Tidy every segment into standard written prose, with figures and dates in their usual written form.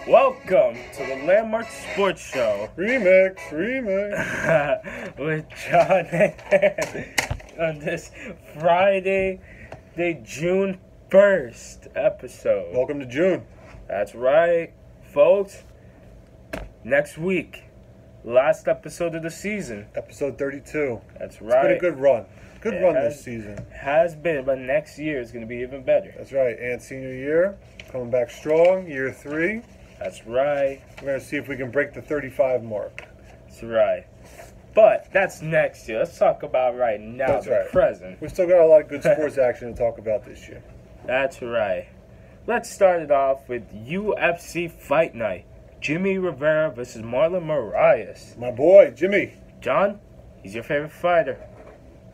Welcome to the Landmark Sports Show Remix. with John and on this Friday, June 1st episode. Welcome to June. That's right, folks. Next week, last episode of the season. Episode 32. That's right. It's been a good run. Good run has, this season. Has been, but next year is going to be even better. That's right. And senior year, coming back strong. Year 3. That's right. We're going to see if we can break the 35 mark. That's right. But that's next year. Let's talk about right now, That's the right. present. We still got a lot of good sports action to talk about this year. That's right. Let's start it off with UFC Fight Night. Jimmie Rivera versus Marlon Moraes. My boy, Jimmy. John, he's your favorite fighter.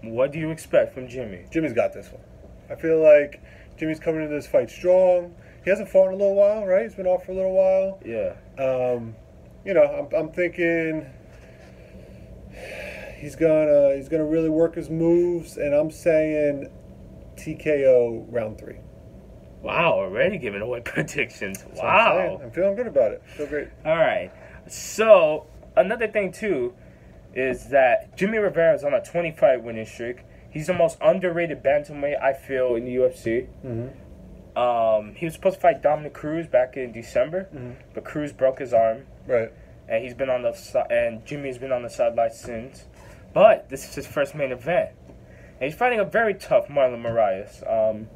What do you expect from Jimmie? Jimmy's got this one. I feel like Jimmy's coming into this fight strong. He hasn't fought in a little while, right? He's been off for a little while. Yeah. I'm thinking he's gonna really work his moves, and I'm saying TKO round 3. Wow, already giving away predictions. That's Wow. I'm feeling good about it. Feel great. All right. So, another thing, too, is that Jimmie Rivera is on a 20-fight winning streak. He's the most underrated bantamweight, I feel, in the UFC. Mm-hmm. He was supposed to fight Dominic Cruz back in December, but Cruz broke his arm. Right. And he's been on the and Jimmy's been on the sidelines since. But this is his first main event. And he's fighting a very tough Marlon Moraes.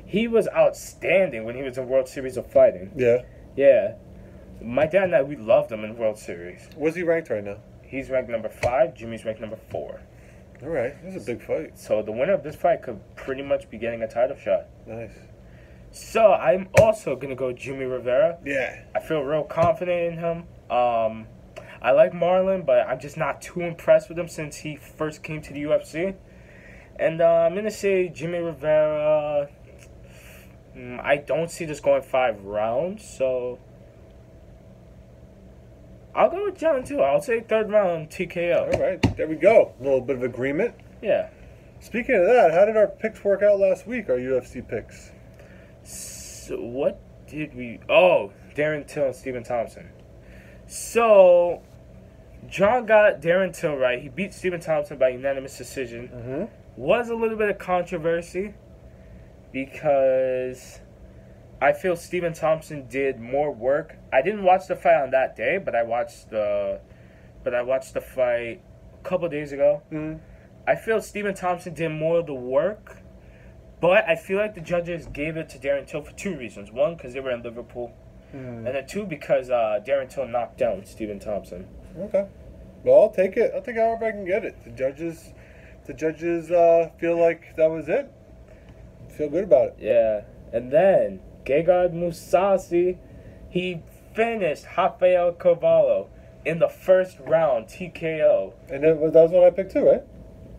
He was outstanding when he was in World Series of Fighting. Yeah. Yeah. My dad and I, we loved him in World Series. Where's he ranked right now? He's ranked number 5. Jimmy's ranked number 4. All right. This is a big fight. So the winner of this fight could pretty much be getting a title shot. Nice. So I'm also going to go Jimmie Rivera. Yeah. I feel real confident in him. I like Marlon, but I'm just not too impressed with him since he first came to the UFC. And I'm going to say Jimmie Rivera. I don't see this going 5 rounds, so I'll go with John, too. I'll say 3rd round TKO. All right. There we go. A little bit of agreement. Yeah. Speaking of that, how did our picks work out last week, our UFC picks? So what did we... Oh, Darren Till and Stephen Thompson. So, John got Darren Till right. He beat Stephen Thompson by unanimous decision. Mm-hmm. Was a little bit of controversy because I feel Stephen Thompson did more work. I didn't watch the fight on that day, but I watched the fight a couple days ago. Mm-hmm. I feel Stephen Thompson did more of the work, but I feel like the judges gave it to Darren Till for 2 reasons. 1, because they were in Liverpool, and then 2, because Darren Till knocked down Stephen Thompson. Okay. Well, I'll take it. I'll take it however I can get it. The judges feel like that was it. Feel good about it. Yeah. And then Gegard Mousasi, he finished Rafael Carvalho in the first round TKO. And that was what I picked too, right?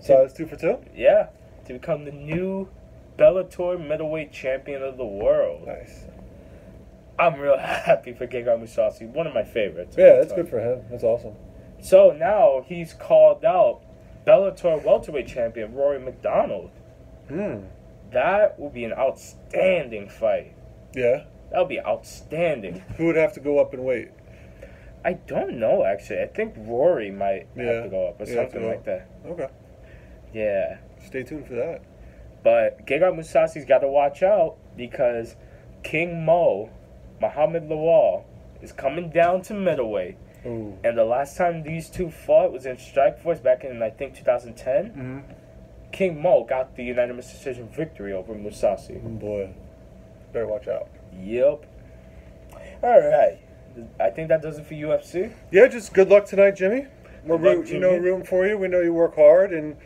So it's 2 for 2? Yeah. To become the new Bellator middleweight champion of the world. Nice. I'm real happy for Gegard Mousasi. One of my favorites. Yeah, that's good for him. That's awesome. So now he's called out Bellator welterweight champion Rory McDonald. That will be an outstanding fight. Yeah? That would be outstanding. Who would have to go up in weight? I don't know, actually. I think Rory might have to go up or something like that. Okay. Yeah. Stay tuned for that. But Gegard Mousasi's got to watch out because King Mo, Muhammad Lawal, is coming down to middleweight. Ooh. And the last time these two fought was in Strikeforce back in, I think, 2010. Mm-hmm. King Mo got the unanimous decision victory over Mousasi. Oh boy. Better watch out. Yep. All right. I think that does it for UFC. Yeah, just good luck tonight, Jimmy. We're Jimmy. rooting for you. We know you work hard, and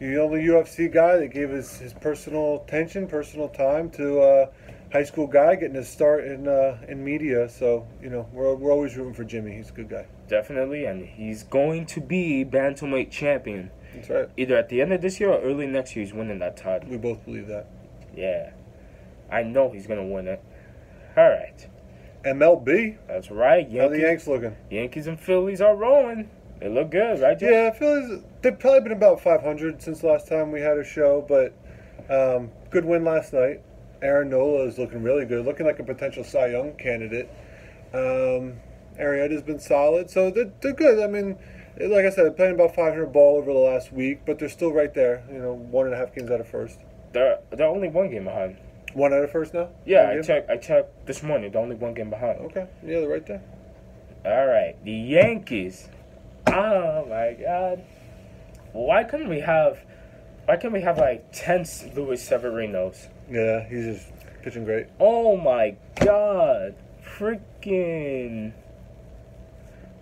you're the only UFC guy that gave his personal attention, personal time to a high school guy getting his start in media. So, we're always rooting for Jimmy. He's a good guy. Definitely, and he's going to be bantamweight champion. That's right. Either at the end of this year or early next year, he's winning that title. We both believe that. Yeah. I know he's going to win it. All right. MLB. That's right. How the Yanks looking? Yankees and Phillies are rolling. They look good, right, Jim? Yeah, Phillies, they've probably been about 500 since last time we had a show, but good win last night. Aaron Nola is looking really good, looking like a potential Cy Young candidate. Arrieta's been solid, so they're good. I mean, like I said, they're playing about 500 ball over the last week, but they're still right there. 1.5 games out of first. They're only one game behind. One out of first now? Yeah, I checked this morning. They're only one game behind. Okay, yeah, they're right there. All right, the Yankees. Oh my God! Why couldn't we have like 10 Luis Severinos? Yeah, he's just pitching great. Oh my God! Freaking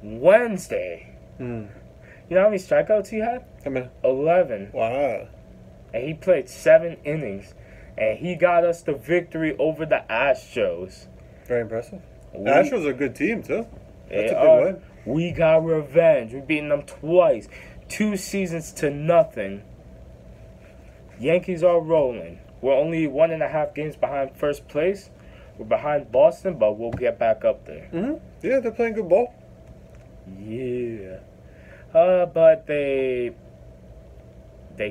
Wednesday. You know how many strikeouts he had? How many? 11. Wow. And he played 7 innings. And he got us the victory over the Astros. Very impressive. Astros are a good team, too. That's a big win. We got revenge. We've beaten them twice. 2 seasons to nothing. Yankees are rolling. We're only 1.5 games behind first place. We're behind Boston, but we'll get back up there. Yeah, they're playing good ball. Yeah. But they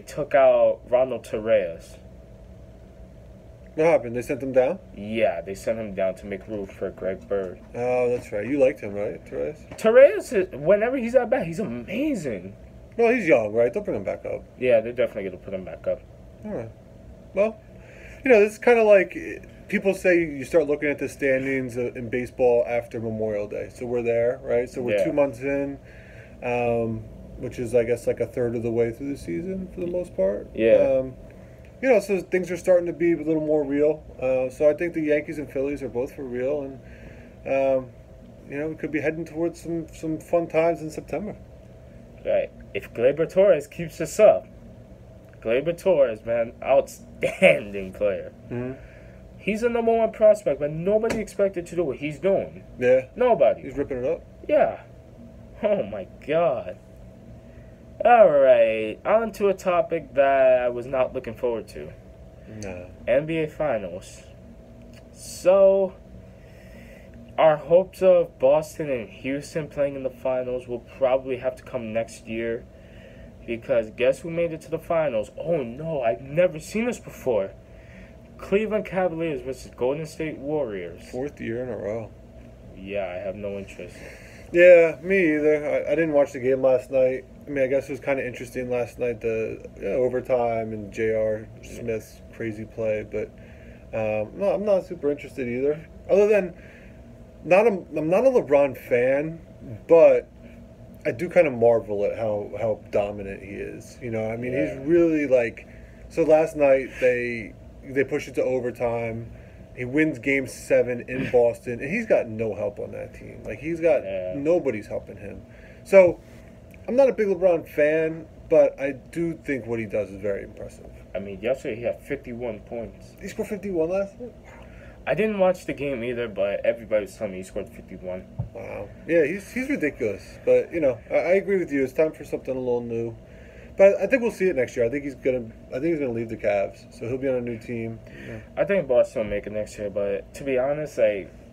took out Ronald Torreyes. What happened? They sent him down? Yeah, they sent him down to make room for Greg Bird. Oh, that's right. You liked him, right, Torreyes? Torreyes, whenever he's at bat, he's amazing. Well, he's young, right? They'll bring him back up. Yeah, they're definitely going to put him back up. All right. Well, it's kind of like people say you start looking at the standings in baseball after Memorial Day. So we're there, right? So we're 2 months in, which is, I guess, like a third of the way through the season for the most part. Yeah. So things are starting to be a little more real. So I think the Yankees and Phillies are both for real. And, we could be heading towards some fun times in September. Right. If Gleyber Torres keeps us up. Gleyber Torres, man, outstanding player. He's a number 1 prospect, but nobody expected to do what he's doing. Yeah. Nobody. He's ripping it up. Yeah. Oh, my God. All right. On to a topic that I was not looking forward to. No. NBA Finals. So, our hopes of Boston and Houston playing in the finals will probably have to come next year. Because guess who made it to the finals? Oh, no. I've never seen this before. Cleveland Cavaliers versus Golden State Warriors. 4th year in a row. Yeah, I have no interest. Yeah, me either. I didn't watch the game last night. I mean, I guess it was kind of interesting last night, the overtime and J.R. Smith's crazy play. But, no, I'm not super interested either. Other than, I'm not a LeBron fan, but I do kind of marvel at how dominant he is. He's really like. So last night they push it to overtime. He wins Game 7 in Boston, and he's got no help on that team. Like he's got nobody's helping him. So I'm not a big LeBron fan, but I do think what he does is very impressive. I mean, yesterday he had 51 points. He scored 51 last night. I didn't watch the game either, but everybody was telling me he scored 51. Wow. Yeah, he's ridiculous. But, I agree with you. It's time for something a little new. But I think we'll see it next year. I think he's gonna leave the Cavs, so he'll be on a new team. Yeah. I think Boston will make it next year, but to be honest,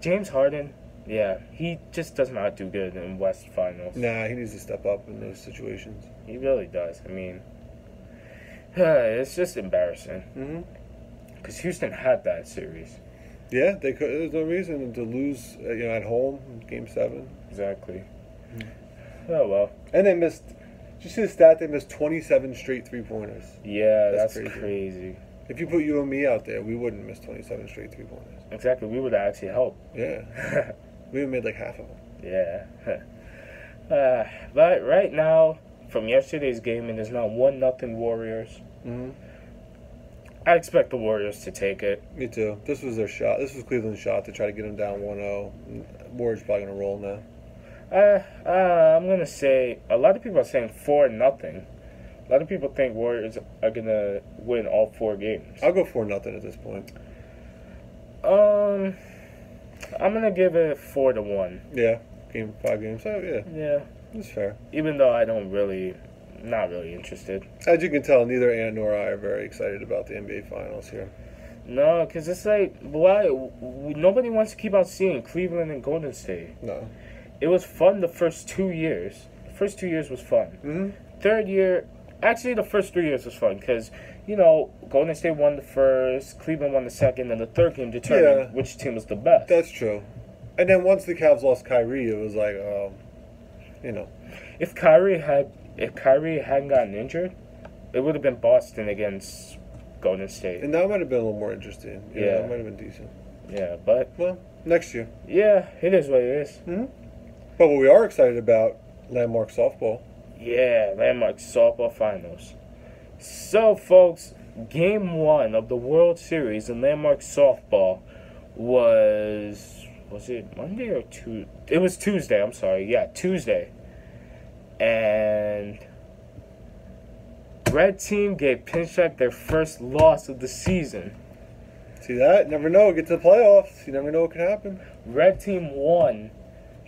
James Harden, he just does not do good in West Finals. Nah, he needs to step up in those situations. He really does. I mean, it's just embarrassing. Because Houston had that series. Yeah, they could. There's no reason to lose, at home in Game 7. Exactly. Oh well. And they missed. Did you see the stat? They missed 27 straight 3-pointers. Yeah, that's crazy. If you put you and me out there, we wouldn't miss 27 straight 3-pointers. Exactly. We would actually help. Yeah. We would have made like half of them. Yeah. But right now, from yesterday's game, it is now 1-0 Warriors. I expect the Warriors to take it. Me too. This was their shot. This was Cleveland's shot to try to get them down 1-0. Warriors probably going to roll now. I'm going to say, a lot of people are saying 4-0. A lot of people think Warriors are going to win all 4 games. I'll go 4-0 at this point. I'm going to give it 4-1. Yeah, 5 games. So, yeah. Yeah. That's fair. Even though I don't not really interested. As you can tell, neither Ant nor I are very excited about the NBA Finals here. No, because it's like, why? Nobody wants to keep on seeing Cleveland and Golden State. No. It was fun the first 2 years. The first 2 years was fun. Third year, actually the first 3 years was fun because, Golden State won the first, Cleveland won the second, and the third game determined which team was the best. That's true. And then once the Cavs lost Kyrie, it was like, If Kyrie hadn't gotten injured, it would have been Boston against Golden State. And that might have been a little more interesting. Yeah. That might have been decent. Yeah, but Well, next year. yeah, it is what it is. Mm-hmm. But what we are excited about, Landmark Softball. Yeah, Landmark Softball Finals. So, folks, Game 1 of the World Series in Landmark Softball was it Monday or Tuesday? It was Tuesday, I'm sorry. Yeah, Tuesday. And Red Team gave Pinstripe their first loss of the season. See that? Never know. Get to the playoffs. You never know what can happen. Red Team won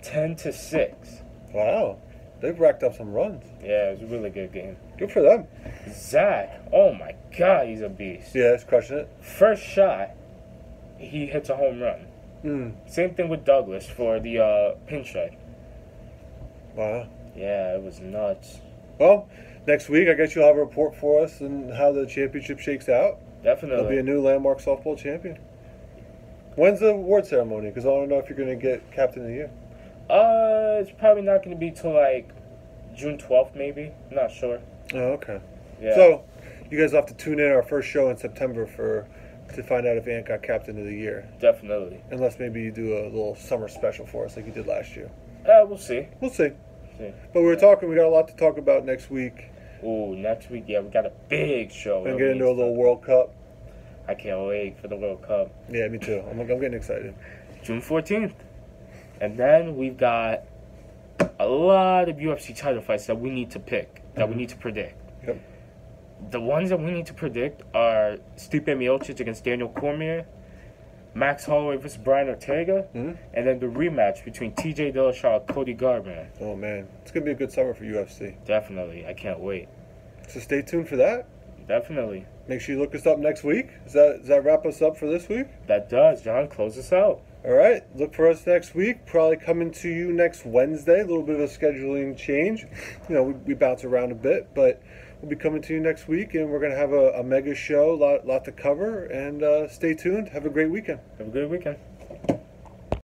10-6. Wow. They've racked up some runs. Yeah, it was a really good game. Good for them. Zach, oh my God, he's a beast. Yeah, he's crushing it. First shot, he hits a home run. Same thing with Douglas for the Pinstripe. Wow. Yeah, it was nuts. Well, next week I guess you'll have a report for us and how the championship shakes out. Definitely. There'll be a new Landmark Softball champion. When's the award ceremony? Because I want to know if you're going to get Captain of the Year. It's probably not going to be till like June 12th, maybe. I'm not sure. Oh, okay. Yeah. So, you guys will have to tune in our first show in September to find out if Ant got Captain of the Year. Definitely. Unless maybe you do a little summer special for us like you did last year. We'll see. We'll see. See. But we got a lot to talk about next week. Ooh, next week, yeah, we got a big show. And get into a little World Cup. I can't wait for the World Cup. Yeah, me too. I'm getting excited. June 14th. And then we've got a lot of UFC title fights that we need to pick, that we need to predict. Yep. The ones that we need to predict are Stipe Miocic against Daniel Cormier, Max Holloway versus Brian Ortega, and then the rematch between TJ Dillashaw and Cody Garbrandt. Oh, man. It's going to be a good summer for UFC. Definitely. I can't wait. So stay tuned for that. Definitely. Make sure you look us up next week. Does that wrap us up for this week? That does. John, close us out. All right. Look for us next week. Probably coming to you next Wednesday. A little bit of a scheduling change. We bounce around a bit, but we'll be coming to you next week, and we're going to have a mega show, lot to cover, and stay tuned. Have a great weekend. Have a good weekend.